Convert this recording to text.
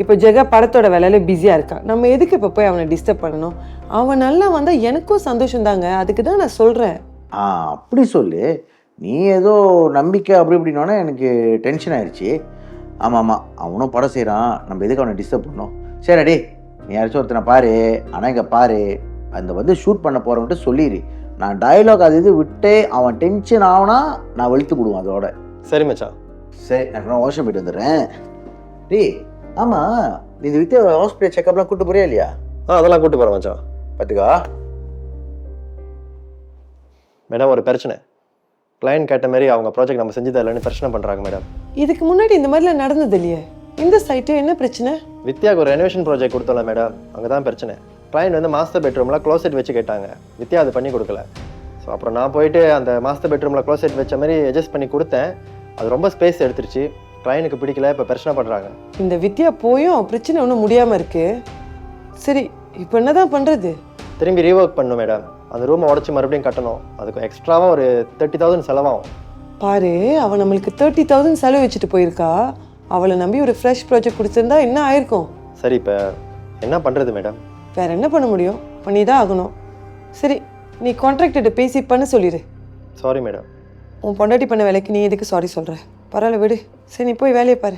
இப்போ ஜெகா படத்தோட வேலையில் பிஸியாக இருக்கான். நம்ம எதுக்கு இப்போ போய் அவனை டிஸ்டர்ப் பண்ணணும்? அவன் நல்லா வந்தால் எனக்கும் சந்தோஷம் தாங்க. அதுக்கு தான் நான் சொல்கிறேன். அப்படி சொல்லு. நீ ஏதோ நம்பிக்கை அப்படி இப்படின்னோடனே எனக்கு டென்ஷன் ஆயிடுச்சு. ஆமாம் ஆமாம், அவனும் படம் செய்கிறான், நம்ம எதுக்கு அவனை டிஸ்டர்ப் பண்ணோம்? சரிடி, நீ யாராச்சும் ஒருத்தனை பாரு. ஆனால் இங்கே பாரு, அந்த வந்து ஷூட் பண்ண போகிறவன்ட்டு சொல்லிடு. நான் டயலாக் அது இது விட்டு அவன் டென்ஷன் ஆகுனா நான் வெளுத்து கொடுவேன் அதோட. சரி மச்சான். சரி, நான் வாஷம் போயிட்டு வந்துடுறேன். டேய் ஆமாம், நீ இந்த வித்தியா ஹாஸ்பிட்டல் செக்கப்லாம் கூப்பிட்டு போறியா இல்லையா? அதெல்லாம் கூப்பிட்டு போகிறேன் மச்சான். பார்த்துக்கா. மேடம், ஒரு பிரச்சனை. கிளையண்ட் கேட்ட மாதிரி அவங்க ப்ராஜெக்ட் நம்ம செஞ்சு தரலன்னு பிரச்சனை பண்ணுறாங்க மேடம். இதுக்கு முன்னாடி இந்த மாதிரிலாம் நடந்தது இல்லையே. இந்த சைட்டு என்ன பிரச்சனை? வித்யாவுக்கு ஒரு ரெனோவேஷன் ப்ராஜெக்ட் கொடுத்தோம்ல மேடம், அங்கே தான் பிரச்சனை. கிளையண்ட் வந்து மாஸ்டர் பெட்ரூமில் க்ளோசெட் வச்சு கேட்டாங்க. வித்யா அது பண்ணி கொடுக்கல. ஸோ அப்புறம் நான் போயிட்டு அந்த மாஸ்டர் பெட்ரூமில் க்ளோசெட் வச்ச மாதிரி அட்ஜஸ்ட் பண்ணி கொடுத்தேன். அது ரொம்ப ஸ்பேஸ் எடுத்துருச்சு. கிளையனுக்கு பிடிக்கல, இப்போ பிரச்சனை பண்ணுறாங்க. இந்த வித்யா போயும் பிரச்சனை ஒன்றும் முடியாமல் இருக்கு. சரி, இப்போ என்ன தான் பண்ணுறது? திரும்பி ரீஒர்க் பண்ணணும் மேடம். அந்த ரூமை உடச்சி மறுபடியும் கட்டணும். அதுக்கு எக்ஸ்ட்ராவாக ஒரு 30,000 செலவாகும். பாரு, அவள் நம்மளுக்கு 30,000 செலவு வச்சுட்டு போயிருக்கா. அவளை நம்பி ஒரு ஃப்ரெஷ் ப்ராஜெக்ட் கொடுத்துருந்தா என்ன ஆயிருக்கும்? சரி, இப்போ என்ன பண்ணுறது மேடம்? வேற என்ன பண்ண முடியும்? பண்ணி தான் ஆகணும். சரி, நீ கான்ட்ராக்டர்கிட்ட பேசி பண்ண சொல்லிடு. Sorry madam. உன் பொண்டாட்டி பண்ண வேலைக்கு நீ எதுக்கு சாரி சொல்கிற? பரவாயில்ல விடு. சரி, நீ போய் வேலையை பாரு.